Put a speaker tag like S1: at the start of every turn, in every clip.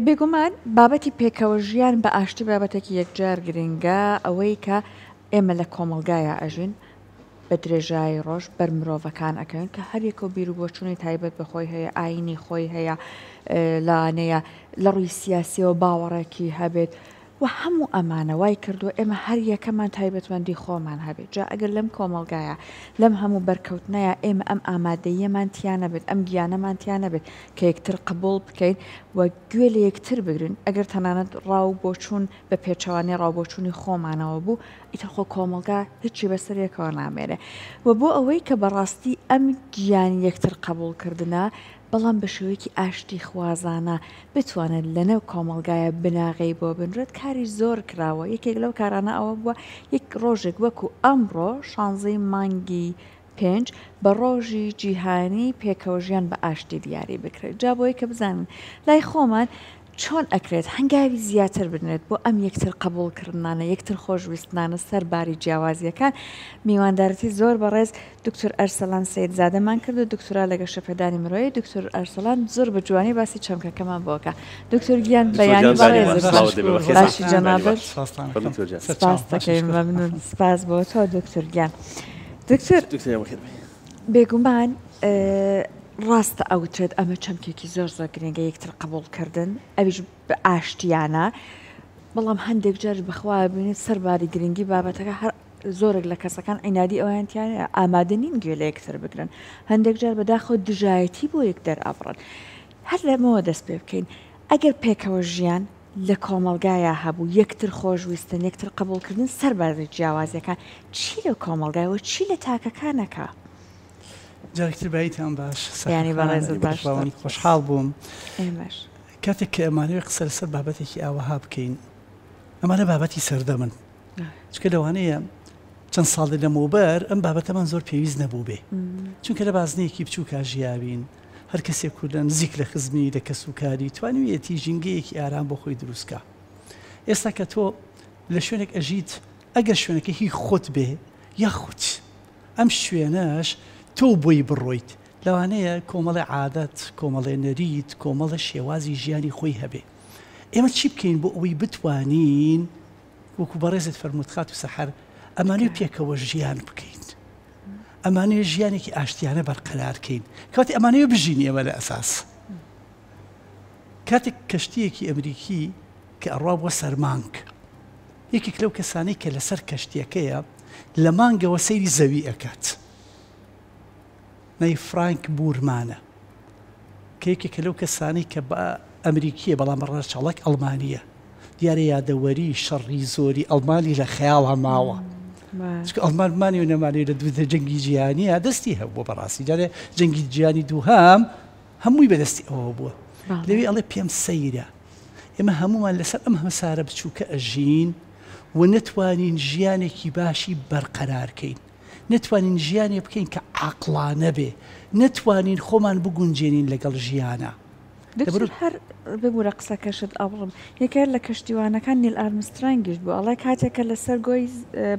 S1: بێگومان بابەتی پێکەوە ژیان بە ئاشتی بابەتێکی یەکجار گرنگە ئەوەی کە ئێمە لە کۆمەلگایە ئەژین بە درێژایی ڕۆژ بەر مرۆڤەکان ئەەکەن کە هەریەکە و بیرروبۆچوونی تایبەت بەخۆی هەیە ئاینی خۆی هەیە لاانەیە لە ڕووی سیاسیەوە باوەڕێکی هەبێت و هەموو ئەمانە وای کردووە ئێمە هەر یەکەمان تایبەتمەندی خۆمان هەبێت جا ئەگەر لەم کۆمەلگایە لەم هەموو بەرکەوتنایە ئێمە ئەم ئامادەیەمانتیانە بێت ئەم گیانەمانتیانە بێت کە یەکتر قبول بکەین و گوێ لە یەکتر بگرن ئەگەر تەنانەت ڕاو بۆچوون بە پێچەوانی ڕاوبۆچوونی خۆمانەوە بوو ئیتر خۆ کۆمەلگا هیچی بەسەرێکەوە نامێنێ و بۆ ئەوەی کە بەڕاستی ئەم گیانی یەکتر قبولکردنە بەڵام بە شێوەیەکی ئاشتی خوازانە بتوانێت لەنێو کۆمەلگایە بناغی بۆ بنرێت کاری زۆر کراوە یەکێک لەو کارانە ئەوە بووە یەک ڕۆژێک وەکو ئەمڕۆ 16 مانگی 5 بە ڕۆژی جیهانی پێکەوەژیان بە ئاشتی دیاری بکرێت جا بۆی کە بزانن لای خۆمان چۆن ئەکرێت هەنگاوی زیاتر بنرێت بۆ ئەم یەکتر قبولکردانە یەکتر خۆشویستانە سەرباری جیاوازیەکان میواندارەتی زۆر بەڕێز دکتۆر ئەرسەلان سەیدزادەمان کرد و دکتۆرا لەگە شەپێدانی مرۆیی دکتۆر ئەرسەلان زۆر بە جوانی باسی چەمکەکەمان بۆکە دکتۆر گیان بەیانی باشی جەنابەت سپاس دەکەین مەمنون سپاس بۆ تۆ دکتۆر گیان دکتۆر بێگومان ڕاستە ئەوترێت ئەمە چەمکێکی زۆر زۆر گرنگە یەکتر قبولکردن ئەویش بە ئاشتیانە بەڵام هەندێک جار بەخوا ببینێت سەرباری گرنگی بابەتەکە هەر زۆرێک لە کەسەکان عینادی ئەویانتیانە ئامادە نین گوێ لە یەکتر بگرن هەندێک جار بەداخۆ دژایەتی بۆ یەک دەرئەبڕن هەر لەمەوە دەست پێ بکەین ئەگەر پێکەوە ژیان لە کۆمەلگایە هەبوو یەکتر خۆشویستن یەکتر قبولکردن سەرباری جیاوازیەکان چی لە کۆمەلگایەوە چی لە تاکەکانەکە
S2: جارێکتر بایتان باش
S1: ینی بەڕێزت باش
S2: خۆشحاڵ بووم
S1: ئێمەش
S2: کاتێک کە ئەمانەوێت قسە لەسەر بابەتێکی ئاوەها بکەین ئەمانە بابەتی سەردەمن چکە لەوانەیە چەند ساڵی لەمەوبەر ئەم بابەتەمان زۆر پێویست نەبوو بێ چونکە لە بازنەیەکی بچووکە ژیاوین هەر کەسێک لە نزیک لە خزمی لە کەسوکاری توانویەتی ژینگەیەکی ئارام بۆ خۆی دروستکە ئێستا کە تۆ لە شوێنێک ئەژیت ئەگەر شوێنەکە هی خۆت بێ یاخود ئەم شوێنەش تۆ بۆی بڕۆیت لەوانەیە کۆمەڵی عادەت کۆمەڵێ نەریت کۆمەڵە شێوازی ژیانی خۆی هەبێ ئێمە چی بکەین بۆ ئەوەی بتوانین وەکو بەڕێزت فەرموودخات و سەحەر ئەمانەی پێکەوە ژیان بکەین ئەمانەیە ژیانێکی ئاشتیانە بەرقەرارکەین کاتی ئەمانەیە بژین ئێمە لە ئەساس کاتێک کەشتیەکی ئەمریکی کە ئەڕوا بۆ سەر مانگ یەکێک لەو کەسانەی کە لەسەر کەشتیەکەیە لە مانگەوە سەیری زەوی ئەکات نەی فرانک بورمانە کە یەکێکە لەو کەسانەی کە بە ئەمریکیە بەڵام ڕەچەڵک ئەڵمانیە دیارە یادەوەری شەڕی زۆری ئەڵمانی لە خەیاڵە ماوە ئەڵمانمانی و نەمانی لە دوودە جەنگی جیهانیە دەستی هەبووە بەڕاستی جارێ جەنگی جیهانی دووهام هەمووی بەدەستی ئەوە بووە لەوێ ئەڵێ پێم سەیرە ئێمە هەمومان لەسەر ئەم هەمسارە بچووکە ئەژین و نەتوانین ژیانێکی باشی بەرقەرارکەین نتوانین ژیانێ بکەین کە عاقڵانە بێ نتوانین خۆمان بگونجێنین لەگەڵ ژیانە
S1: هەر ببوورە قسەکەشت ئەوڕم یەکێر لە کەشتیوانەکان نیل ئارمسترانگیش بوو ئەڵێ کاتێکە لەسەر گۆی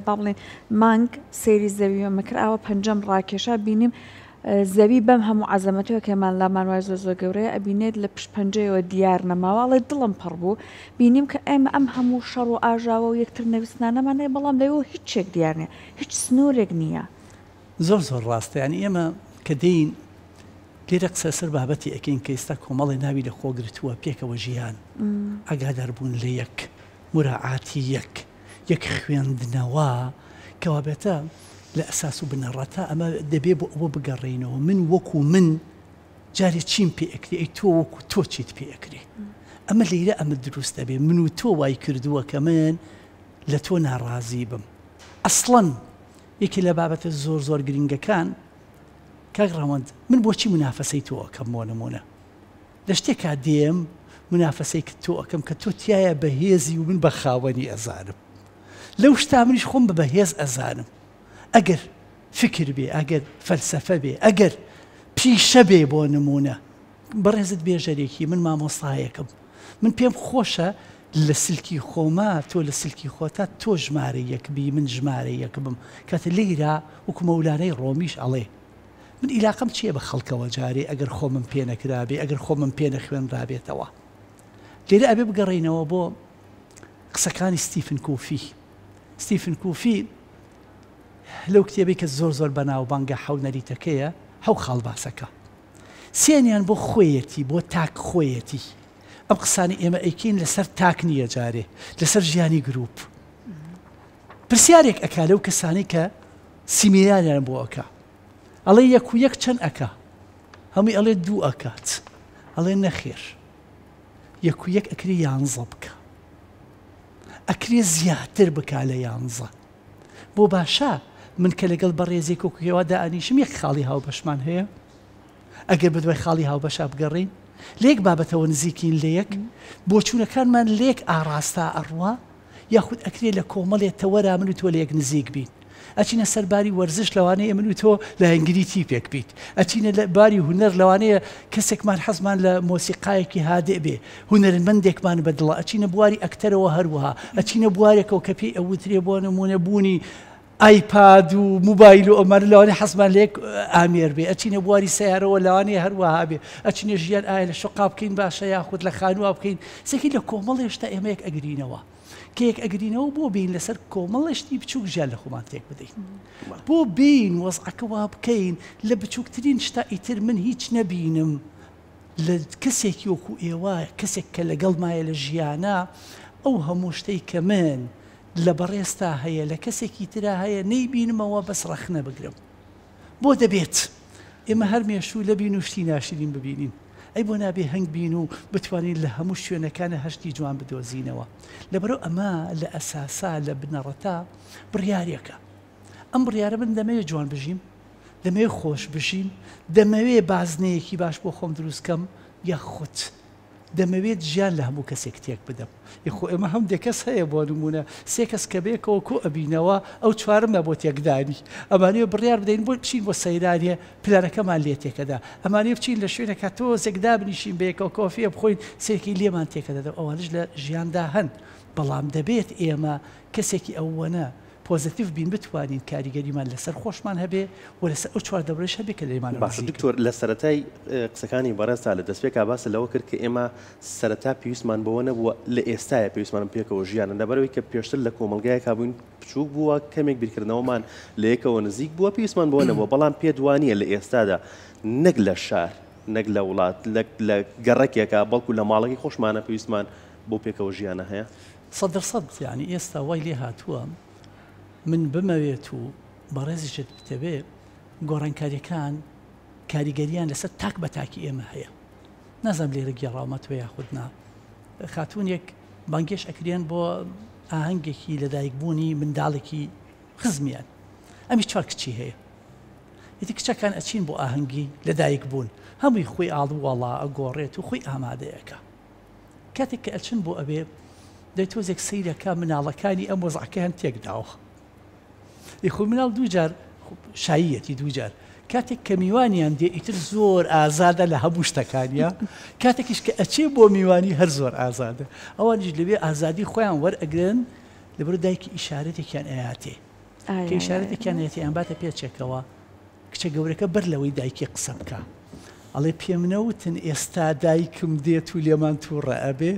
S1: باڵێن مانگ سەیری زەویوە مەکراوە پەنجەم ڕاکێشا بینیم زەوی بەم هەموو عەزەمەتەوە کەمان لامان وای زۆر زۆر گەورەیە ئەبینێت لە پشت پەنجەیەوە دیار نەماوەڵێ دڵم پڕ بوو بینیم کە ئێمە ئەم هەموو شەڕ و ئاژاوە و یەکتر نەویستانەمانەیە بەڵام لەوە هیچێک دیار نییە هیچ سنوورێک نییە
S2: زۆر زۆر ڕاستە ینی ئێمە کە دەین لێرە قسە سەر بابەتی ئەکەین کە ئێستا کۆمەڵی ناوی لە خۆگرتووە پێکەوە ژیان ئاگاداربوون لە یەک مراعاتی یەک خوێندنەوە کەوا بێتە لە ئەساس و بنەڕەتە ئەمە دەبێ بۆ ئەوە بگەڕێنەوە من وەکو من جارێ چیم پێ ئەکری ئەی تۆ وەکو تۆ چیت پێ ئەکرێ ئەمە لێرە ئەمە دروست دەبێ من و تۆ وای کردووە کە من لە تۆ ناڕازی بم ئەسڵەن یەکی لە بابەتە زۆر زۆر گرنگەکان کاک ڕەوەند من بۆچی منافەسەی تۆ ئەەکەم بۆ نمونە لە شتێکا دێم منافەسەی کە تۆ ئەەکەم کە تۆ تایە بەهێزی و من بە خاوەنی ئەزانم لەو شتا منیش خۆم بە بەهێز ئەزانم ئەگەر فکر بێ ئەگەر فەلسەفە بێ ئەگەر پیشە بێ بۆ نمونە بەڕێزت بێژەرێکی من مامۆستایەکەم من پێم خۆشە لە سلکی خۆما تۆ لە سلکی خۆتا تۆ ژمارە یەک بی من ژمارە یەک بم کاتە لێرە وەکو مەولانەی ڕۆمیش ئەڵێ من ئیلاقەم چییە بە خەڵکەوە جارێ ئەگەر خۆمم پێ نەکرابێ ئەگەر خۆمم پێ نەخوێنرابێتەوە لێرە ئەبێ بگەڕێینەوە بۆ قسەکانی ستیفن کوفی لەو کتێبی کە زۆر بەناوبانگە حەونەریتەکەیە هەو خاڵباسەکە سێنیان بۆ خۆیەتی بۆ تاک خۆیەتی ئەم قسانی ئێمە ئەیکەین لەسەر تاک نییە جارێ لەسەر ژیانی گروپ پرسیارێک ئەکا لەو کەسانی کە سیمیانیان بۆ ئەکا ئەڵێ یەک و یەک چەند ئەکا هەمووی ئەڵێ دوو ئەکات ئەڵێ نەخێر یەک و یەک ئەکری 11 بکە ئەکرێ زیاتر بکا لە 11 بۆ باشە من کە لەگەڵ بەڕێزێک و کوێوەدا ئەنیشم یەک خاڵی هاوبەشمان هەیە ئەگەر بدوای خاڵی هاوبەشە بگەڕین لێک بابەتەوە نزیکین لە یەک بۆ چوونەکانمان لێک ئاراستا ئەڕوا یاخود ئەکرێ لە کۆمەڵێت تەوەرا من و تۆ لە یەک نزیک بین ئەچینە سەرباری وەرزش لەوانەیە من و تۆ لە هەنگریتی پێک بیت ئەچینە لە باری هونەر لەوانەیە کەسێکمان حەزمان لە مۆسیقایەکی هادێ بێ هونەرمەندێکمان بەدڵە ئەچینە بواری ئەکتەرەوە هەروەها ئەچینە بوارێکەوە کە پێی ئەوترێ بۆ نمونە بوونی ئایپاد و موبایل و ئەمە لەوانەیە حەزمان لێک ئامێر بێ ئەچینە بواری سیارەوە لەوانەیە هەروەها بێ ئەچینە ژیان ئایا لە شقا بکەین باشە یاخود لە خانووا بکەین سێکی لە کۆمەڵ هێشتا ئێمە یەک ئەگرینەوە کێک ئەگرینەوە بۆ بین لەسەر کۆمەڵشتی بچووک ژیان لە خۆمان تێک بدەین بۆ بین وەزعەکە وا بکەین لە بچووکترین شتا ئیتر من هیچ نەبینم لە کەسێکی وەکو ئێوە کەسێک کە لەگەڵ مایە لە ژیانە ئەو هەموو شتەی کە من لە بەڕێستا هەیە لە کەسێکی ترا هەیە نەیبینمەوە بەس ڕەخنە بگرم بۆ دەبێت ئێمە هەر مێشوو لە بین و شتی ناشرین ببینین ئەی بۆ نابێ هەنگ بین و بتوانین لە هەموو شوێنەکانە هەشتی جوان بدۆزینەوە لەبەرەوە ئەمە لە ئەساسا لە بنەڕەتا بڕیارێکە ئەم بڕیارە من دەمەوێت جوان بژیم دەمەوێت خۆش بژیم دەمەوێت بازنەیەکی باش بۆ خۆم دروستکەم یاخود دەمەوێت ژیان لە هەموو کەسێک تێک بدەم یخۆ ئێمە هەندێک کەس هەیە بۆ نمونە سێ کەس کە بێکەوە کۆ ئەبینەوە ئەو چوارمە بۆ تێکدانی ئەمانەیە بڕیار بدەین بۆ بچین بۆ سەیرانیە پلانەکەمان لێ تێکەدا ئەمانەیە بچین لە شوێنێکە تۆزێکدا بنیشین بەیەکەوە کۆفیە بخۆین سێکی لێمان تێکەدەدا ئەوانش لە ژیاندا هەن بەڵام دەبێت ئێمە کەسێکی ئەوەنە پۆزتیڤ بین بتوانین کاریگەریمان لەسەر خۆشمان هەبێ و لەسەر ئەو چوار دەبرەش هەبێ کە لێمان
S3: باش دکتۆر لە سەرەتای قسەکانی بەڕێستا لە دەستپێکا باس لەوە کرد کە ئێمە سەرەتا پێویستمان بەوە نەبووە لە ئێستاە پێویستمانم پێکەوە ژیانە لەبەرەوەی کە پێشتر لە کۆمەلگایەکە بووین بچووک بووە کەمێک بیرکردنەوەمان لە یەکەوە نزیک بووە پێویستمان بەوە نەبووە بەڵام پێدوانیە لە ئێستادا نەک لە شار نەک لە وڵات لە گەڕەکێکە بەڵکو لە ماڵەکەی خۆشمانە پێویستمان بۆ پێکەوە ژیانە هەیە 100%
S2: یعنی ئێستا وای لێ هاتووە من بمەوێت و بەڕێزیشت بتەبێ گۆڕانکاریەکان کاریگەریان لەسەر تاک بە تاکی ئێمە هەیە نازم لێرە گێڕاومەتوە یاخودنا خاتوونێک بانگێش ئەکرێن بۆ ئاهەنگێکی لەدایکبوونی منداڵێکی خزمیان ئەمی چوار کچی هەیە ئیتی کچەکان ئەچین بۆ ئاهەنگی لەدایک بوون هەمووی خۆی ئاڵووەڵا ئەگۆڕێت و خۆی ئامادەیەەکە کاتێک کە ئەچن بۆ ئەبێ دەی تۆزێک سەیرەکە مناڵەکانی ئەم وەزعەکەیان تێکداوە یخۆ مناڵ دووجار شایەتی دووجار کاتێک کە میوانیان دێ ئیتر زۆر ئازادە لە هەموو شتەکانیە کاتێکیش کە ئەچێ بۆ میوانی هەر زۆر ئازادە ئەوانیش لەوێ ئازادی خۆیان وەرئەگرن لەبەر دایکی ئیشارەتێکیان ئەیاتێ کە ئیشارەتێکیان ئەیان باتە پێچێکەوە کچە گەورەکە بەر لەوەی دایکی قسە بکە ئەڵێ پێم نەوتن ئێستا دایکم دێت و لێمان تووڕە ئەبێ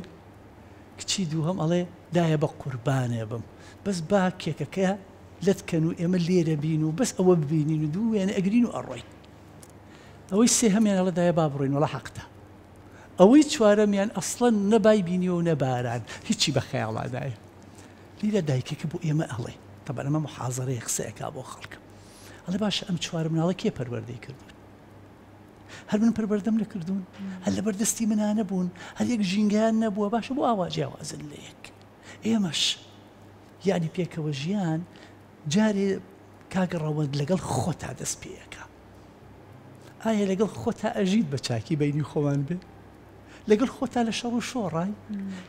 S2: کچی دووهەم ئەڵێ دایە بە قوربانێ بم بەس با کێکەکە لەتکەن و ئێمە لێرە بین و بەس ئەوە ببینین و دوو وێنە ئەگرین و ئەڕۆین ئەوەی سێهەمیان ئەڵە دایە با بڕۆین وڵە حەقتە ئەوەی چوارەمیان ئەسڵەن نەبای بینیەوە و نەباران هیچی بە خەیاڵادایە لیرە دایکێکە بۆ ئێمە ئەڵێ تەبەن ئەمە محازەرەیە قسەیەکا بۆ خەڵکە ئەڵێ باشە ئەم چوارە مناڵە کێ پەروەردەی کردوون هەر من پەروەردەم لە کردوون هەر لەبەردەستی منانە بوون هەر یەک ژینگەیان نەبووە باشە بۆ ئاوا جیاوازن لە یەک ئێمەش یعنی پێکەوە ژیان جارێ کاگەڕەوەند لەگەڵ خۆتا دەست پێیەکە ئایا لەگەڵ خۆتا ئەژیت بە چاکی بینی خۆمان بێ لەگەڵ خۆتا لە شەڕ و شۆڕای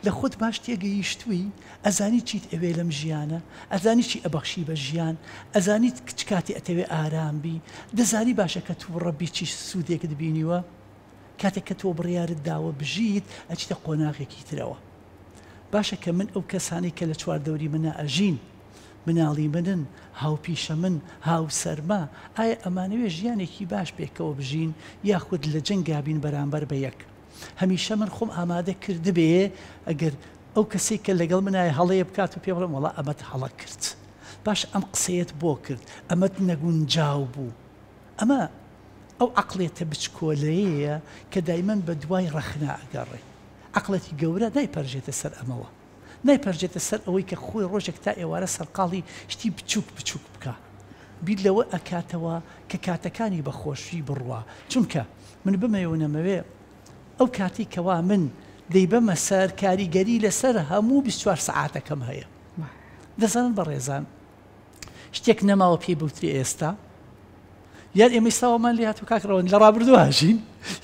S2: لە خۆت باش تێگەیشتووی ئەزانی چیت ئەوێ لەم ژیانە ئەزانی چی ئەبەخشی بە ژیان ئەزانیت کچ کاتی ئەتەوێ ئارامبی دەزانی باشە کە تو ڕەبی چی سوودێکت بینیوە کاتێک کە تۆ بڕیارت داوە بژیت ئەچیتە قۆناغێکی ترەوە باشە کە من ئەو کەسانی کە لە چواردەوری منە ئەژین مناڵی منن هاوپیشە من هاوسەرما ئایا ئەمانەوێ ژیانێکی باش پێکەوە بژین یاخود لە جەنگابین بەرامبەر بە یەک هەمیشە من خۆم ئامادە کرد بێ ئەگەر ئەو کەسێک کە لەگەڵ منایە هەڵەیە بکات و پێ بڵێم وەڵا ئەمەت هەڵە کرد باش ئەم قسەیەت بۆ کرد ئەمەت نەگونجاو بوو ئەمە ئەو عەقڵێتە بچکۆلەیەیە کە دایمەن بە دوای ڕەخنا ئەگەڕێ عەقڵەتی گەورە نایپەرژێتە سەر ئەمەوە نایپەرژێتە سەر ئەوەی کە خۆی ڕۆژێک تا ئێوارە سەرقاڵی شتی بچووک بکە بیر لەوە ئەکاتەوە کە کاتەکانی بەخۆشی بڕوا چونکە من بمەوە نەمەوێ ئەو کاتی کەوا من دەیبەمە سەر کاریگەری لەسەر هەموو 24 سەعاتەکەم هەیە دەزانن بەڕێزان شتێک نەماوە پێی بوتری ئێستا یان ئێمە ئێستاوەمان لێ هاتوو کاکڕەوە لە ڕابردوو هاژین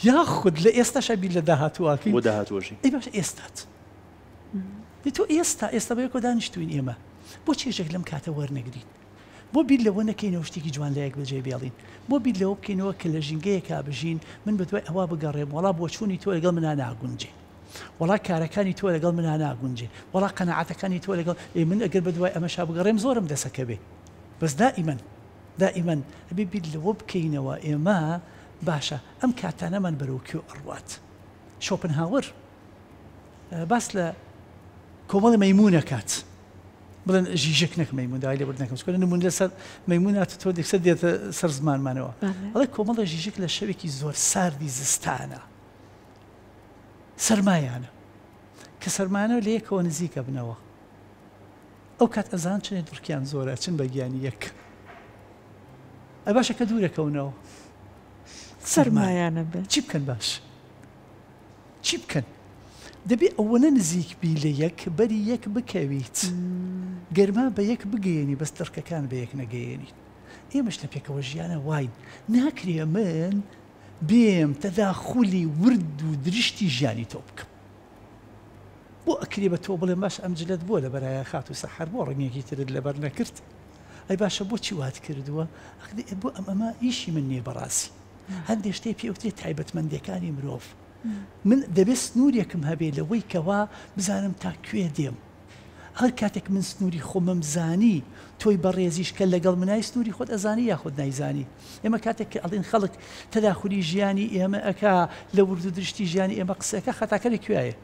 S2: یاخود لە ئێستاشە بیر لە داهاتوواکەی
S3: بۆ داهاتوەژی
S2: ئەی باش ئێستات تۆ ئێستا بەیەکۆ دانیشتوین ئێمە بۆ چێژێک لەم کاتە وەرنەگرین بۆ بیر لەوە نەکەینەوە شتێکی جوان لایەک بەجێ بێڵین بۆ بیر لەوە بکەینەوە کە لە ژینگەیەکا بژین من بە دوای ئەوا بگەڕێم وەڵا بۆ چوونی تۆ لەگەڵ منە ناگونجێ وەڵا کارەکانی تۆ لەگەڵ منە ناگونجێ وەڵا قەنەعەتەکانی تۆ لەگەڵ من ئەگەر بە دوای ئەمەشا بگەڕێم زۆرم دەسەکە بێ بەس دائیمەن هەبێ بیر لەوە بکەینەوە ئێمە باشە ئەم کاتانەمان بەرەوکوێ ئەڕوات شۆپنهاور باس لە کۆمەڵی مەیمونە کات بڵێن ژیژێک نەک مەیمون داوای لێ بردنەکەم چکۆ نمون لەسەر مەیمونات تۆ دێکسەر دێتە سەر زمانمانەوە ئەڵێ کۆمەڵە ژیژێک لە شەوێکی زۆر ساردی زستانە سەرمایانە کە سەرمانە لە یەکەوە نزیکە بنەوە ئەو کات ئەزان چنێت ڕکیان زۆرە چن بە گیانی یەک ئەی باشە کە دوورەکەونەوە
S1: سەرمایانە بێت
S2: چی بکەن باش چی بکەن دەبێ ئەوەنە نزیک بی لە یەک بەری یەک بکەویت گەرما بە یەک بگەێنی بەس تەرکەکان بە یەک نەگەیێنیت ئێمەش لە پێکەوە ژیانە واین ناکرێ من بێم تەداخولی ورد و درشتی ژیانی تۆ بکەم بۆ ئەکرێ بە تۆ بڵێم باش ئەم جلت بۆ لە بەرایە خات و سەحەر بۆ ڕنگێکی ترت لەبەر نەکرد ئەی باشە بۆچی وات کردووە بۆ ئەمە ئیشی من نییە بەڕاستی هەندێک شتێ پێوترێت تایبەتمەندەکانی مرۆڤ من دەبێت سنوورێکم هەبێ لەوەی کەوا بزانم تا کوێ دێم هەر کاتێک من سنووری خۆمەم زانی تۆی بەڕێزیش کە لەگەڵ منای سنووری خۆت ئەزانی یاخود نایزانی ئێمە کاتێک کە ئەڵێن خەڵک تەداخولی ژیانی ئێمە ئەکا لە ورد و درشتی ژیانی ئێمە قسەکە خەتاکە لەکوێیە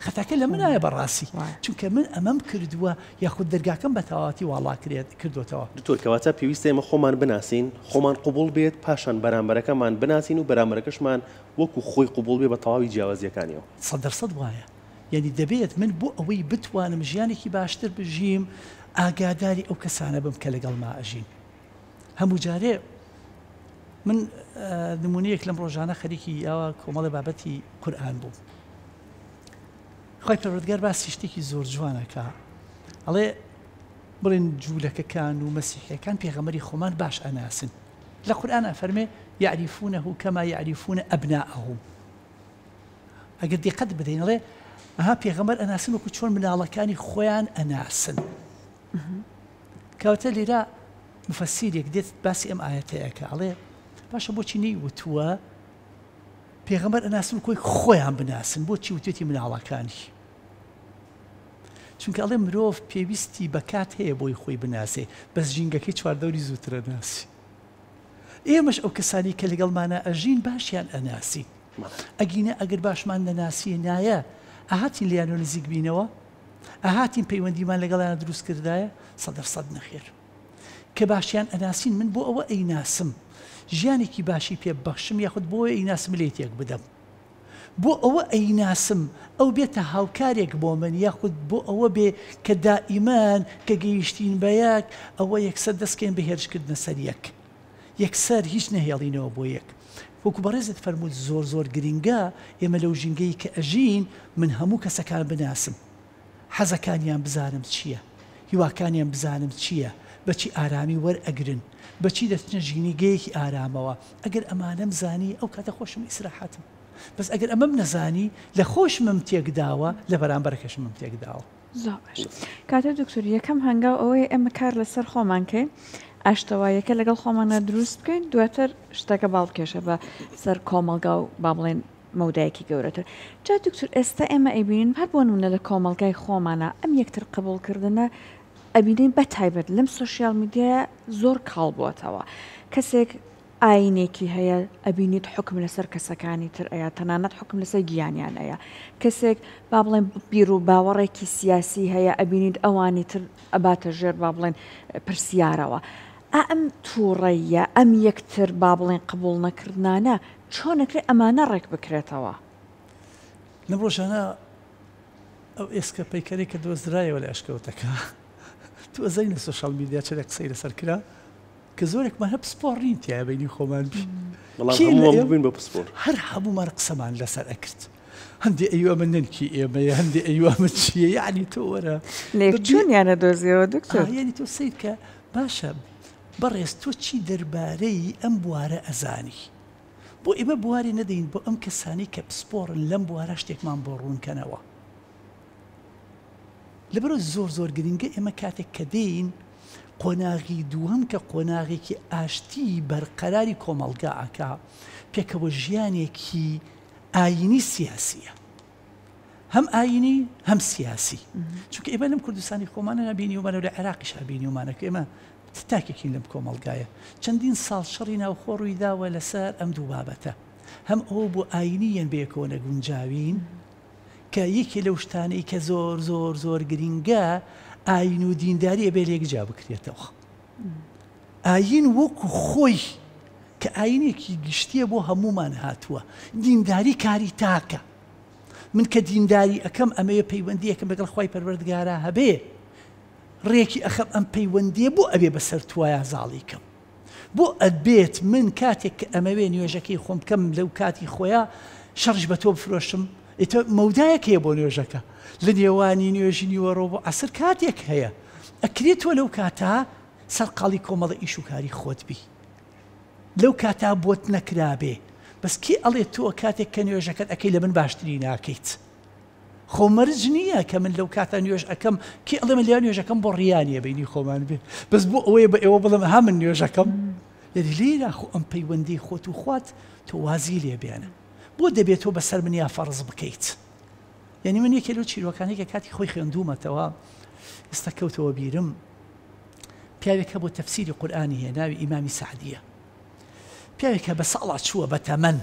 S2: خەتاکە لە منایە بەڕاستی چونکە من ئەمەم کردووە یاخود دەرگاکەم بە تەواوەتی واڵا کردوتەوە
S3: دوکتۆر کەواتە پێویستە ئێمە خۆمان بناسین خۆمان قوبوڵ بێت پاشان بەرامبەرەکەمان بناسین و بەرامبەرەکەشمان وەکو خۆی قوبوڵ بێ بە تەواوی جیاوازیەکانیەوە
S2: 100% وایە یعنی دەبێت من بۆ ئەوەی بتوانم ژیانێکی باشتر بژیم ئاگاداری ئەو کەسانە بم کە لەگەڵ ما ئەژین هەموو جارێ من نمونەیەک لەم ڕۆژانە خەریکی ئەوە کۆمەڵی بابەتی قورئان بوو خۆی پەروەردگار باسی شتێکی زۆر جوانەکە ئەڵێ بڵێن جوولەکەکان و مەسیحیەکان پێغەمبەری خۆمان باش ئەناسن لە قورئان ئەفەرمێ یعریفونەه کەما یعریفونە ئەبناءەهم ئەگەر دقت بدەین ئەڵێ ئەها پێغەمبەر ئەناسن وەکو چۆن مناڵەکانی خۆیان ئەناسن کەواتە لێرە مفەسیرێک دێت باسی ئەم ئاەتەیەکە ئەڵێ باشە بۆچی نەیوتووە پێغەمبەر ئەناسن کۆی خۆیان بناسن بۆچی وتێتی مناڵەکانی چونکە ئەڵێ مرۆڤ پێویستی بەکات هەیە بۆی خۆی بناسێ بەس ژینگەکەی چواردەوری زووترە ناسی ئێمەش ئەو کەسانی کە لەگەڵمانە ئەژین باشیان ئەناسی ئەگینە ئەگەر باشمان نەناسیە نایە ئاهاتین لیانۆ نزیک بینەوە ئاهاتین پەیوەندیمان لەگەڵیان دروست کردایە 100% نەخێر کە باشیان ئەناسین من بۆ ئەوە ئەیناسم ژیانێکی باشی پێ بەخشم یاخود بۆ ئەیناسم لێتێک بدەم بۆ ئەوە ئەیناسم ئەو بێتە هاوکارێک بۆ من یاخود بۆ ئەوە بێ کە دائیمان کە گەیشتین بە یەک ئەوە یەکسەر دەستکەین بە هێرشکردنە سەر یەک یەکسەر هیچ نەهێڵینەوە بۆ یەک وەکو بەڕێزت فەرمووت زۆر گرنگە ئێمە لەو ژینگەی کە ئەژین من هەموو کەسەکان بناسم حەزەکانیان بزانم چییە هیواکانیان بزانم چییە بەچی ئارامی وەرئەگرن بەچی دەچنە ژینگەیەکی ئارامەوە ئەگەر ئەمانەم زانی ئەو کاتە خۆشم ئیسراحەتم بەس ئەگەر ئەمەم نەزانی لە خۆشمم تێکداوە لە بەرامبەرەکەشمم تێکداوە
S1: زۆر باش کاتە دکتۆر یەکەم هەنگاو ئەوەیە ئێمە کار لەسەر خۆمانکەین ئاشتەوایەکە لەگەڵ خۆمانە دروست بکەین دواتر شتەکە باڵکێشە بە سەر کۆمەلگا و با بڵێن مەودایەکی گەورەتر جا دکتۆر ئێستا ئێمە ئەیبینین هەر بۆ نمونە لە کۆمەلگای خۆمانە ئەم یەکتر قبولکردنە ئەبینین بە تایبەت لەم سوشیال میدیایە زۆر کاڵ بووەتەوە کەسێک ئاینێکی هەیە ئەبینیت حکم لەسەر کەسەکانی تر ئەیە تەنانەت حکم لەسەر گیانیان ئەیە کەسێک با بڵێن بیر و باوەڕێکی سیاسی هەیە ئەبینیت ئەوانی تر ئەباتە ژێر با بڵێن پرسیارەوە ئەم تووڕەیە ئەم یەکتر با بڵێن قبول نەکردانە چۆنەکرێ ئەمانە ڕێک بکرێتەوە
S2: لەم ڕۆژانە ئەو ئێسکە پەیکەرێک کە دۆزرایەوە لە ئەشکەوتەکە تو ئەزای لە سوشال میدیا چەرێک قسەی لەسەر کرا کە زۆرێکمان هە پسپۆڕین تایە بینی خۆمان
S3: بین بە پسپۆر
S2: هەر هەمومان قسەمان لەسەر ئەکرد هەندێ ئەیوە ئەمە ننکی ئێمەیە هەندێ ئەیوە ئەمە چییە یعنی تۆ وەرە
S1: لێچوونیانە دۆزیەوە دکتۆر
S2: یعنی تۆ سیر کە باشە بەڕێز تۆ چی دەربارەی ئەم بوارە ئەزانی بۆ ئێمە بواری نەدەین بۆ ئەم کەسانی کە پسپۆڕن لەم بوارە شتێکمان بۆ ڕوونکەنەوە لەبەرۆ زۆر گرنگە ئێمە کاتێک کە دێین قۆناغی دووەم کە قۆناغێکی ئاشتی بەرقەراری کۆمەڵگاکە پێکەوە ژیانێکی ئاینی سیاسیە هەم ئاینی هەم سیاسی چونکە ئێمە لەم کوردستانی خۆمانە نبینی ومانە لە عێراقیش بینی ومانەکە ئێمە تاکێکین لەم کۆمەڵگایە چەندین ساڵ شەڕی ناوخۆ ڕووی داوە لەسەر ئەم دوو بابەتە هەم ئەوە بۆ ئاینیەن بەیەکەوە نەگونجاوین کە یەکێ لەو شتانەی کە زۆر گرینگە ئاین و دینداری ئەبێ لێکجا بکرێتەوە ئاین وەکو خۆی کە ئاینێکی گشتیە بۆ هەمومان هاتووە دینداری کاری تاکە من کە دینداری ئەەکەم ئەمەیە پەیوەندیەکەم لەگەڵ خی پەروەردگارە هەبێ ڕێکی ئەخەم ئەم پەیوەندیە بۆ ئەبێ بەسەر توایە زاڵیکەم بۆ ئەبێت من کاتێک کە ئەمەوێ نوێژەکەی خۆم بکەم لەو کاتی خۆیە شەڕش بە تۆ بفرۆشم ئێتە مەودایەک هەیە بۆ نوێژەکە لە نێوانی نوێژی نیوەڕۆ بۆ عسر کاتێک هەیە ئەکرێتەوە لەو کاتا سەرقاڵی کۆمەڵە ئیش و کاری خۆت بی لەو کاتا بۆت نەکرابێ بەس کێ ئەڵێ تۆ کاتێک کە نوێژەکەت ئەەکەی لە من باشتری ناکەیت خۆمەرج نییە کە من لەو کاتە نوێژ ئەەکەم کێ ئەڵێ من لە نوێژەکەم بۆ ڕیانیە بینی خۆمان بێ بەس بۆ ئەوەیە بە ئێوە بڵم ها من نوێژەکەم لێری لێرە خۆ ئەم پەیوەندی خۆت و خوات تۆ وازی لێ بێنە بۆ دەبێتەوە بەسەر منیا فەرز بکەیت یعنی من یەکێ لەو چیرۆکانی کە کاتی خۆی خوێندوومەتەوە ئێستا کەوتەوە بیرم پیاوێکە بۆ تەفسیری قورئانی هەیە ناوی ئیمامی سعدیە پیاوێکە بە ساڵا چووە بە تەمەن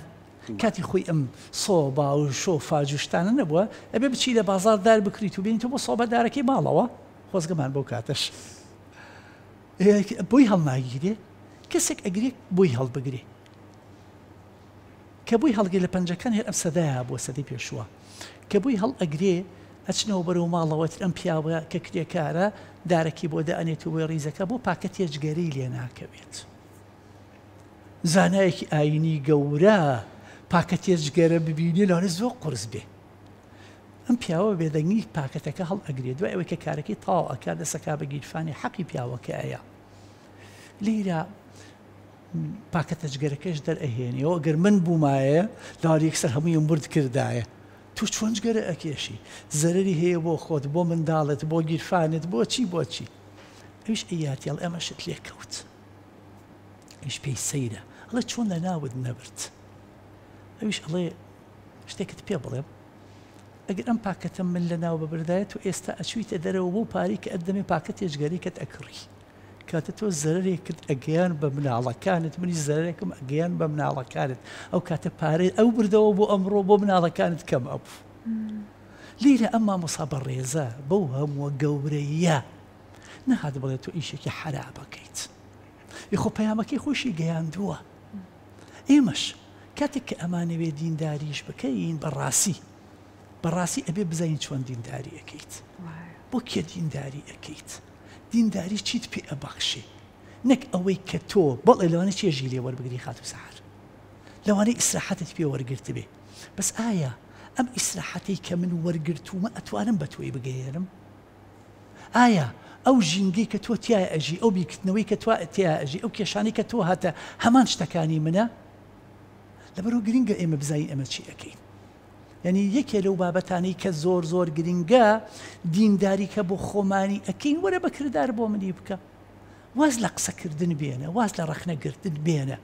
S2: کاتی خۆی ئەم سۆبا و شۆفا جوشتانە نەبووە ئەبێ بچی لە بازار دار بکریت و بینیتەوە بۆ سۆبەدارەکەی ماڵەوە خۆزگەمان بۆ کاتەش بۆی هەڵناگیرێ کەسێک ئەگرێ بۆی هەڵبگرێ کە بووی هەڵگەی لە پەنجەکان هێر ئەم سەدایە بۆ سەدەی پێشووە کە بووی هەڵ ئەگرێ ئەچنەوە بەرەو ماڵەوەتر ئەم پیاوە کە کرێکارە دارەکی بۆ دەئەنێت و بۆی ڕیزەکە بۆ پاکە تێجگەری لێ ناکەوێت زانایەکی ئاینی گەورە پاکە تێجگەرە ببینێ لەوانە زۆر قورس بێ ئەم پیاوە بێدەنگی پاکەتەکە هەڵ ئەگرێت دوای ئەوەی کە کارەکەی تاو ئەکات دەسەکا بە گیرفانی حەقی پیاوەکە ئەیە لێرە پاکەتە جگەرەکەش دەرئەهێنیەوە گەر من بوومایە لاوەڕ یەکسەر هەموویم برد کردایە تو چۆن جگەرە ئەکێشی زەرری هەیە بۆ خۆت بۆ منداڵت بۆ گیرفانت بۆچی ئەویش ئەیاتیڵ ئەمەشت لێکەوت ئەویش پێی سەیرە ئەڵێ چۆن لە ناود نەبرد ئەویش ئەڵێ شتێکت پێ بڵێم ئەگەر ئەم پاکەتە من لە ناو ببردایەت و ئێستا ئەچویتە دەرەوە بۆ پاری کە ئەدەمێ پاکەت تێژگەریکەت ئەکڕی کاتە تۆ زەرێکت ئەگەیان بە مناڵەکانت منی زەرێکم ئەگەیان بە مناڵەکانت ئەو کاتە پارەی ئەو بردەوە بۆ ئەمڕۆ بۆ مناڵەکانت کەم ئەبوو لیرە ئەمما مۆسا بە ڕێزە بەو هەمووە گەورەیە نەهات بڵێت تۆ ئیشێکی حەرا بکەیت یخۆ پەیامەکەی خۆشی گەیاندووە ئێمەش کاتێک کە ئەمانەوێ دینداریش بکەین بەڕاستی ئەبێ بزین چۆن دینداری ئەەکەیت بۆ کێ دینداری ئەەکەیت دینداری چیت پێ ئەبەخشێ نەک ئەوەی کە تۆ بەڵێ لەوانە چێژی لێ وەربگری خات و سەحر لەوانەی ئیسراحەتت پێ وەرگرت بێ بەس ئایا ئەم ئیسراحەتەی کە من وەرگرتومە ئەتوانم بە تۆی بگەێنم ئایا ئەو ژینگەی کە تۆ تایە ئەژی ئەو بیکردنەوەی کە تۆ تایە ئەژی ئەو کێشانەی کە تۆ هاتە هەمان شتەکانی منە لەبەرەوە گرنگە ئێمە بزین ئەمە چی ئەەکەین یعنی یەکێ لەو بابەتانەی کە زۆر گرنگە دینداری کە بۆ خۆمانی ئەەکەین وەرە بەکردار بۆ منی بکە واز لە قسەکردن بێنە واز لە ڕەخنەگرتن بێنە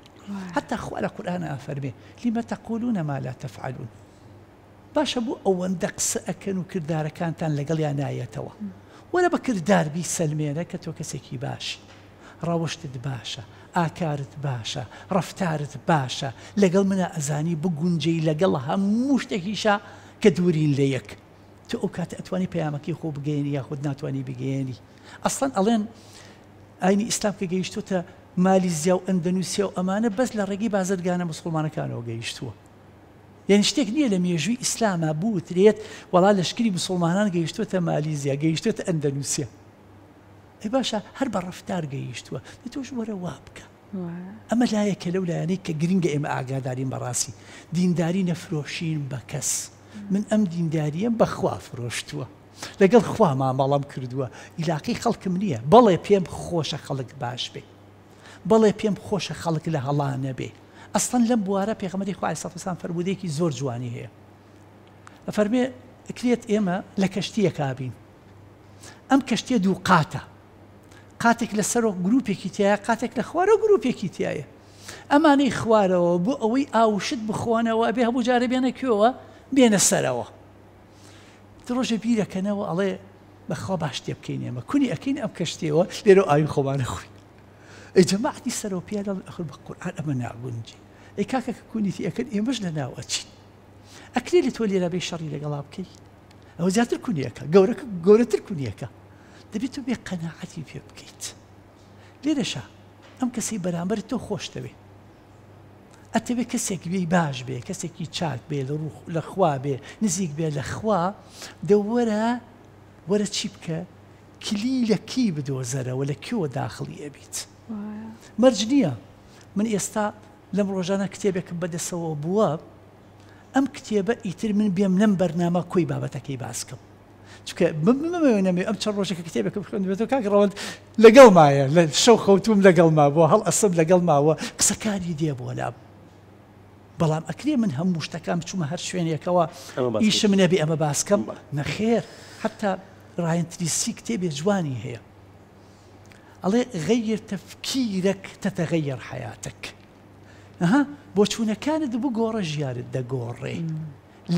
S2: حتا خوا لە قورئانە ئەفەرمێ لیمە تەقولون ما لا تفعلون باشە بۆ ئەوەندە قسە ئەکەن و کردارەکانتان لەگەڵ یان نایەتەوە وەرە بەکردار بی سەلمێنە کە تۆ کەسێکی باشی ڕەوشتت باشە، ئاکارت باشە، ڕەفتارت باشە، لەگەڵ منە ئەزانی بگونجەی لەگەڵ هەموو شتێکیشە کە دوورین لە یەک. تو ئەو کاتە ئەتوانی پەیامەکەی خۆ بگەێنی یاخود ناتوانانی بگەێنی. ئەسڵەن ئەڵێن ئاینی ئیسلام کە گەیشتوتە مالیزیا و ئەندەنووسیا و ئەمانە بەس لە ڕێگەی بازرگانە موسڵمانەکانەوە گەیشتووە. یعنی شتێک نییە لە مێژووی ئیسلامە بوترێت وەڵا لەشکری مسلمانان گەیشتوتە مالیزیا، گەیشتوتە ئەندەنووسیا. ئەی باشە هەر بە ڕەفتار گەیشتووە، تۆش وەرە وا بکە. ئەمە لایەکە لەو لایەنەی کە گرنگە ئێمە ئاگادارین بەڕاستی دینداری نەفرۆشین بە کەس. من ئەم دینداریەم بەخوا فرۆشتووە، لەگەڵ خوا مامەڵەم کردووە، ئیلاقی خەڵکم نییە. بەڵێ پێم خۆشە خەڵک باش بێ، بەڵێ پێم خۆشە خەڵک لە هەڵا نەبێ. ئەستەن لەم بوارە پێغەمبەری خوا عەلەیهی سەڵاتو وەسەلام فەرموودەیەکی زۆر جوانی هەیە. ئەفەرمێ ئەکرێت ئێمە لە کەشتیەک بین، ئەم کەشتیە دوو قاتە، قاتێک لەسەرۆ گروپێکی تایە، قاتێک لە خوارەوە گروپێکی تایە. ئەمانەی خوارەوە بۆ ئەوەی ئاوشت بخۆنەوە بێ هەموو جارە بێنە کوێوە بێنە سەرەوە. ڕۆژە بیرەکەنەوە ئەڵێ بەخوا باش تێ بکەین ئێمە کونی ئەکەین ئەم کەشتێەوە لێرە ئاوی خۆمانە خوین. ئەی جەماعەتی سەرەوە پیادە ئەخر بە قورئان ئەمە ناگونجی. ئەی کاکە کە کونیتی ئەکەن ئێمەش لە ناو ئەچین. ئەکرێ لە تۆ لێرە بێ شەڕی لەگەڵا بکەی، ئەوە زیاتر کونیەکە، گەورەتر کونیەکە. دەبێت تۆ بێ قەناعەتی پێ بکەیت. لێرەشە ئەم کەسەی بەرامبەر تۆ خۆش دەوێ، ئەتەوێت کەسێک بێ باش بێ، کەسێکی چاک بێ، لە خوا بێ، نزیک بێ لە خوا، وەرە چی بکە؟ کلی لە کی بدۆزەرەوە لە کێوە داخڵی ئەبیت. مەرج نییە. من ئێستا لەم ڕۆژانە کتێبێکم بەدەستەوە بووە، ئەم کتێبە ئیتر من بێم لەم بەرنامە کۆی بابەتەکەی باسکەم. چونکە نەمێ ئەم چەند ڕۆژێکە کتێبێکم خوێندبێتەوە کاک ڕەوەند لەگەڵ مایە، لە شەو خەوتوم لەگەڵ ما بووە، هەڵ ئەسم لەگەڵ ماوە، قسەکاری دێ بۆ لام. بەڵام ئەکرێ من هەموو شتەکان بچوومە هەر شوێنێکەوە ئیشم نەبێ ئەمە باسکەم. نەخێر، حتا ڕایەن تریسی کتێبێ جوانی هەیە، ئەڵێ غەیر تەفکیرەک تەتەغەیر حەیاتەک. بۆ چوونەکانت بگۆڕە ژیانت دەگۆڕێ.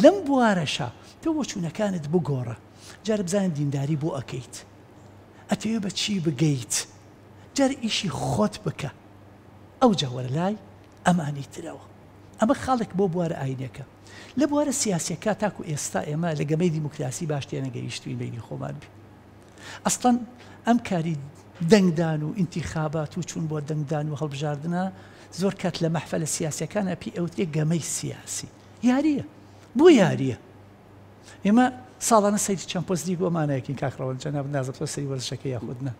S2: لەم بوارەشە تۆ بۆ چوونەکانت بگۆڕە، جارە بزانین دینداری بۆ ئەکەیت، ئەتەوێ بە چی بگەیت، جارە ئیشی خۆت بکە. ئەو جاوەرە لای ئەمانی ترەوە. ئەمە خاڵێک بۆ بوارە ئاینەکە. لە بوارە سیاسیەکە تاکو ئێستا ئێمە لە گەمەی دیموکراسی باش تێنە گەیشتوین بینی خۆمان بێ. ئەستەن ئەم کاری دەنگدان و ئینتیخابات و چوون بۆ دەنگدان و هەڵبژاردنە زۆر کات لە مەحفەلە سیاسیەکانە پێی ئەوتێ گەمەی سیاسی. یاریە، بۆ یاریە. ئێمە ساڵانە سەیری چەند پۆزی بۆمانەیەکین کاکڕەوەن جەناب نازم تۆ سەری وەرزشەکە یاخودنا.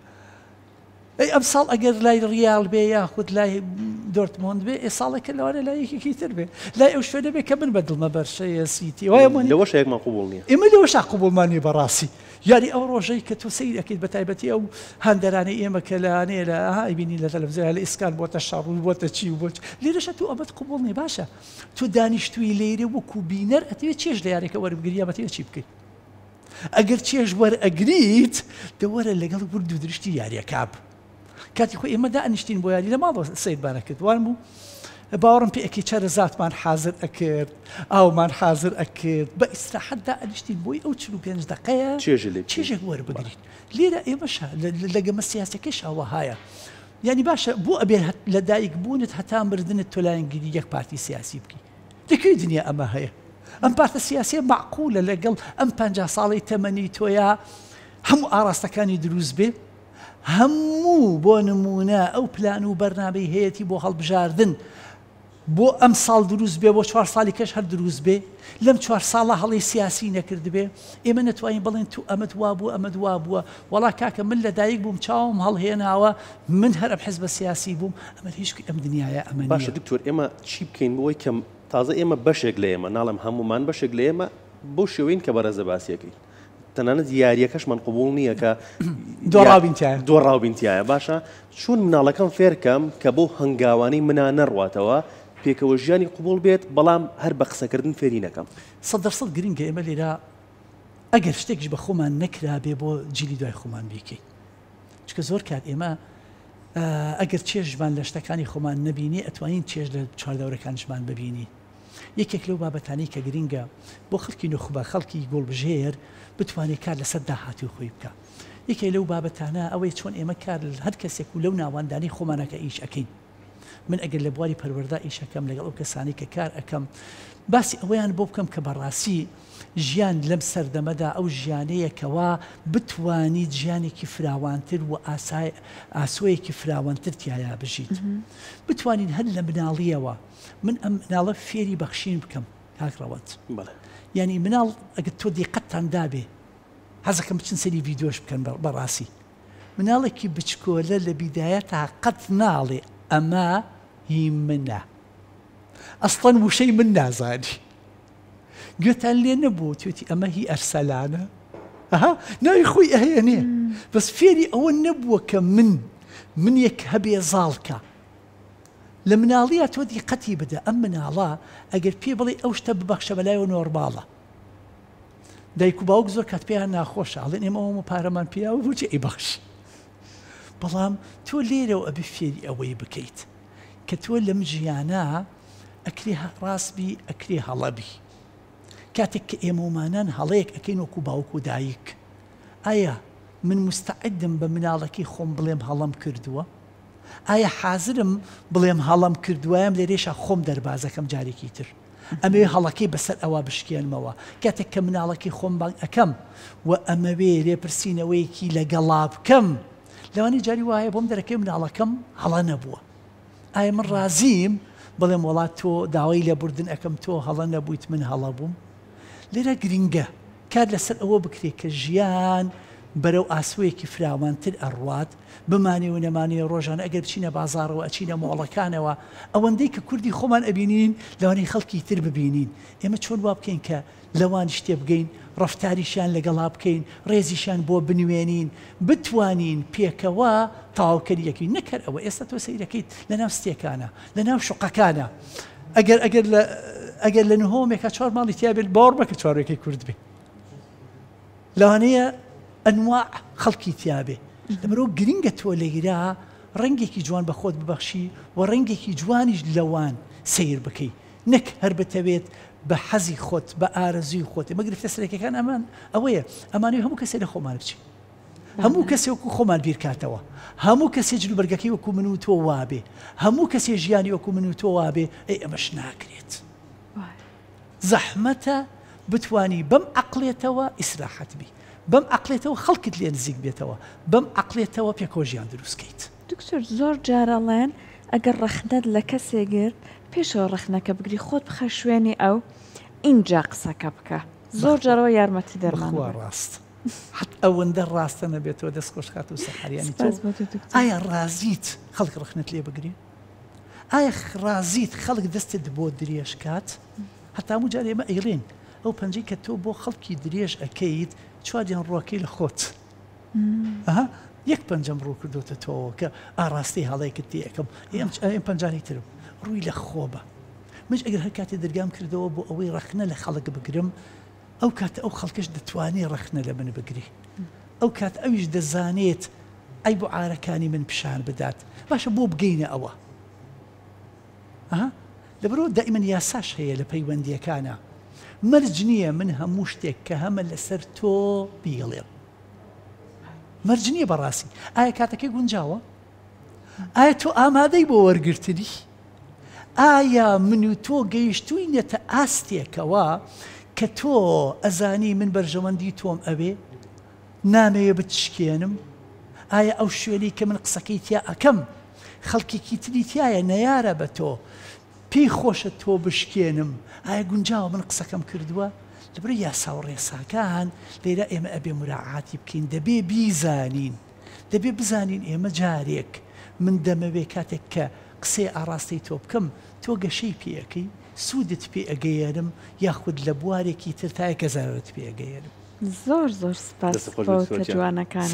S2: ئەی ئەم ساڵ ئەگەر لای ڕیال بێ یاخود لای دۆرتمۆند بێ، ئێ ساڵێکە لەوارە لای یەکێکی تر بێ، لای ئەو شوێنە بێ کە من بەدڵمە بەرشەیە سیتی
S3: لەوەش یەکمان قوبوڵ نییە.
S2: ئێمە لەوەشا قوبوڵمانی بەڕاستی. یاری ئەو ڕۆژەی کە تۆ سەیر ئەکەیت بە تایبەتی ئەو هەندەرانەی ئێمە کە لەانەیە لە ئەیبینی لە تەلەڤیزیۆن لە ئیسکان بۆتە شەڕ بۆتە چی و بۆ لێرەشە تۆ ئەمەت قوبوڵ نیە. باشە تۆ دانیشتووی لێرە وەکو بینەر ئەتەوێت چێژ لە یاریەکە وەربگری یامەتەوێت چی بکەیت؟ ئەگەر چێژ وەرئەگریت دەوەرە لەگەڵ ورد و درشتی یاریەکە بە. کاتی خۆ ئێمە دائنیشتین بۆ یاری لە ماڵەوە سەیربانە کردوان بوو، باوەڕم پێ ئەکی چەرە زاتمان حازر ئەکرد، ئاومان حازر ئەکرد، بە ئیستراحەت دائنیشتین بۆی ئەو 45 دقەیە چێژێک وەربگریت. لێرە ئێمەشە لە گەمە سیاسەکەش ئەوەهایە. یعنی باشە بۆ ئەبێ لە دایک بوونت هەتا مردنت تۆ لایەنگیری یەک پارتی سیاسی بکەی. لەکوێ دنیا ئەمە هەیە؟ ئەم پارتە سیاسیە معقولە لەگەڵ ئەم 50 ساڵی تەمەنی تۆیە هەموو ئاراستەکانی دروست بێ، هەموو بۆ نمونە ئەو پلان و بەرنامەی هەیەی بۆ هەڵبژاردن بۆ ئەم ساڵ دروست بێ، بۆ 4 ساڵی کەش هەر دروست بێ، لەم 4 ساڵە هەڵی سیاسی نەکرد بێ. ئێمە نەتوانین بڵێن تو ئەمەت وا بووە ئەمەد وا بووە. وەڵا کاکە من لە دایک بووم چاوم هەڵهێناوە، من هەر ئەم حیزبە سیاسی بووم. ئەمە هیچکی ئەم دنیاە ئەمە نییە.
S3: باشە دکتۆر ئێمە چی بکەین بۆی کە تازە ئێمە بەشێک لە ئێمە ناڵم هەمومان بەشێک لە ئێمە بۆ شێوەین کە بەرەزە باسیەکەی تەنانەت یاریەکەشمان قوبوڵ نییە کە دۆڕاوبینتیایە. باشە چون مناڵەکەم فێرکەم کە بۆ هەنگاوانی منە نەڕواتەوە پێکەوە ژیانی قوبوڵ بێت، بەڵام هەر بە قسەکردن فێری نەکەم. 100%
S2: گرنگە ئێمە لێرە ئەگەر شتێکش بە خۆمان نەکرا بێ بۆ جیلی دوای خۆمان بیکەین. چکە زۆر کات ئێمە ئەگەر چێژمان لە شتەکانی خۆمان نەبینی ئەتوانین چێژ لە چواردەورەکانشمان ببینی. یەکێک لەو بابەتانی کە گرنگە بۆ خەڵکی نوخبە خەڵکی گۆڵبژێر بتوانێت کار لەسەر داهاتی خۆی بکە. یەکێ لەو بابەتانە ئەوەی چۆن ئێمە کار هەر کەسێک و لەو ناوەندانی خۆمانەکە ئیش ئەەکەین من ئەگەر لە بواری پەروەردا ئیشەکەم لەگەڵ ئەو کەسانی کە کار ئەەکەم باسی ئەوەیان بۆ بکەم کە بەڕاستی ژیان لەم سەردەمەدا ئەو ژیانەیەکەوە بتوانیت ژیانێکی فراوانتر و ئاسۆیەکی فراوانتر تایە بژیت بتوانین هەر لە مناڵیەوە من ئەم مناڵە فێری بەخشین بکەم کاکڕەوەت یعنی مناڵ ئەگەر تۆ دیقەتتان دابێ حەزەکەم بچن سەری ڤیدۆش بکەن بەڕاستی مناڵێکی بچکۆلە لە بیدایە تا قەت ناڵێ ئەمە هی منە ئەسڵەن وشەی من نازانی گوێتان لێ نەبوو توێتی ئەمە هی ئەرسەلانە ناوی خۆی ئەهێنێ بەس فێری ئەوە نەبووە کە من یەک هەبێ زاڵکە لە مناڵیە تۆ دیقەتی بدە ئەم مناڵە ئەگەر پێ بڵێ ئەو شتە ببەخشە بەلایەوە نۆرماڵە دایک و باوک زۆر کات پێیان ناخۆشە ئەڵێن ئێمە ئەومە پارەمان پێیاوە بۆچی ئەیبەخشی بەڵام تۆ لێرەوە ئەبێ فێری ئەوەی بکەیت کە تۆ لەم ژیانە ئەکرێ ڕاستبی ئەکرێ هەڵەبی کاتێک کە ئێمەمانان هەڵەیەک ئەەکەین وەکو باوک و دایک ئایا من مستعدم بە مناڵەکەی خۆم بڵێم هەڵم کردووە ئایا حازرم بڵێم هەڵم کردووایم لێرێشە خۆم دەربازەکەم جارێکی تر ئەمەوێ هەڵەکەی بەسەر ئەوە بشکێنمەوە کاتێک کە مناڵەکەی خۆم بانگ ئەەکەم و ئەمەوێ لێپرسینەوەیەکی لەگەڵا بکەم لەوانی جاری وایە بۆم دەرەکەی مناڵەکەم هەڵە نەبووە ئایا من ڕازیم بڵێم وڵات تۆ داوای لێبوردن ئەەکەم تۆ هەڵە نەبوویت من هەڵە بووم لێرە گرنگە کار لەسەر ئەوە بکرێت کە ژیان بەرەو ئاسوەیەکی فراوانتر ئەڕوات بمانێ و نەمانێ ڕۆژانە ئەگەر بچینە بازاڕەوە ئەچینە مۆڵەکانەوە ئەوەندەی کە کوردی خۆمان ئەبینین لەوانەی خەڵکی تر ببینین ئێمە چۆن وا بکەین کە لەوان شتێ بگەین ڕەفتاریشیان لەگەڵا بکەین ڕێزیشان بۆ بنوێنین بتوانین پێکەوە تەواوکەریەکەی نەکەر ئەوە ئێستا تۆ سەیرەکەیت لەناو ستێکانە لەناو شوقەکانە ئەگەر لە نهۆمێکە 4 ماڵی تیا بێت باوەڕ بکە 4ێکی کورد بێ لەوانەیە ئەنواع خەڵکی تیابێ لەبەرەوە گرنگە تۆ لەگیرا ڕەنگێکی جوان بە خۆت ببەخشی و ڕەنگێکی جوانیش لەوان سیر بکەی نەک هەر بتەوێت بە حەزی خۆت بە ئارەزوی خۆت ئێمە گرفتە سەرەکیەکان ئەمان ئەوەیە ئەمانەوەی هەموو کەسێک لە خۆمان بچین هەموو کەسێ وەکو خۆمان بیرکاتەوە هەموو کەسێ جلوبەرگەکەی وەکو من و تۆ وابێ هەموو کەسێ ژیانی وەکو من و تۆ وابێ ئەی ئەمەش ناکرێت زەحمەتە بتوانی بەم عەقڵێتەوە ئیسراحەت بی بەم عەقڵێتەوە خەڵکت لێ نزیک بێتەوە بەم عەقڵێتەوە پێکەوە ژیان دروستکەیت
S1: دکتۆر زۆر جارەڵێن ئەگەر ڕەخنەت لە کەسێ گرت پێشەوە ڕەخنەکە بگری خۆت بخە شوێنی ئەو اینجا قسەکە بکە زۆر جارەوە یارمەتی دەرمان
S2: ڕاست حت ئەوەندە ڕاستە نەبێتەوە دەستخۆش کات و سەحاریانی تۆ ئایا ڕازیت خەڵک ڕەخنەت لێ بگری ئایا ڕازیت خەڵک دەستت بۆ درێژ کات هەتا هەموو جار ئێمە ئەیڵێن ئەو پەنجەی کە تۆ بۆ خەڵکی درێژ ئەەکەیت چواردیان ڕۆکەی لە خۆت یەک پەنجەم ڕوو کردوتە تۆەوە کە ئاڕاستی هەڵەیەکت تێەکەم ئەم پەنجانی ترم ڕووی لە خۆبە مش ئەگەر هەر کاتێ دەرگام کردەوە بۆ ئەوەی ڕەخنە لە خەڵک بگرم ئەو کاتە ئەو خەڵکەش دەتوانێت ڕەخنە لە من بگری ئەو کات ئەویش دەزانێت ئەی بۆ ئارەکانی من پیشان بدات باشە بۆ بگەینە ئەوە لەبەرەوە دائیمەن یاساش هەیە لە پەیوەندیەکانە مەرج نییە من هەموو شتێک کە هەمە لەسەر تۆ بیڵێم مەرج نییە بەڕاستی ئایا کاتەکەی گونجاوە ئایا تۆ ئامادەی بۆ وەرگرتنی ئایا من و تۆ گەیشتووینەتە ئاستێکەوە کە تۆ ئەزانی من بەرژەوەندی تۆم ئەوێ نامەوێ بتشکێنم ئایا ئەو شوێنەی کە من قسەکەی تیا ئەەکەم خەڵکێکی تری تایە نەیارە بە تۆ پێی خۆشە تۆ بشکێنم ئایا گونجاوە من قسەکەم کردووە لەبەر یاسا و ڕێساکان لێرە ئێمە ئەبێ مراعاتی بکەین دەبێ بیزانین دەبێ بزانین ئێمە جارێک من دەمەوێ کاتێک کە قسەی ئاڕاستی تۆ بکەم تۆ گەشەی پێەکەی سوودت پێ ئەگەیەرم یاخود لە بوارێکی تر تایە کە زارت پێ ئەگەیەرم
S1: زۆر سپاس بۆ جوانەکان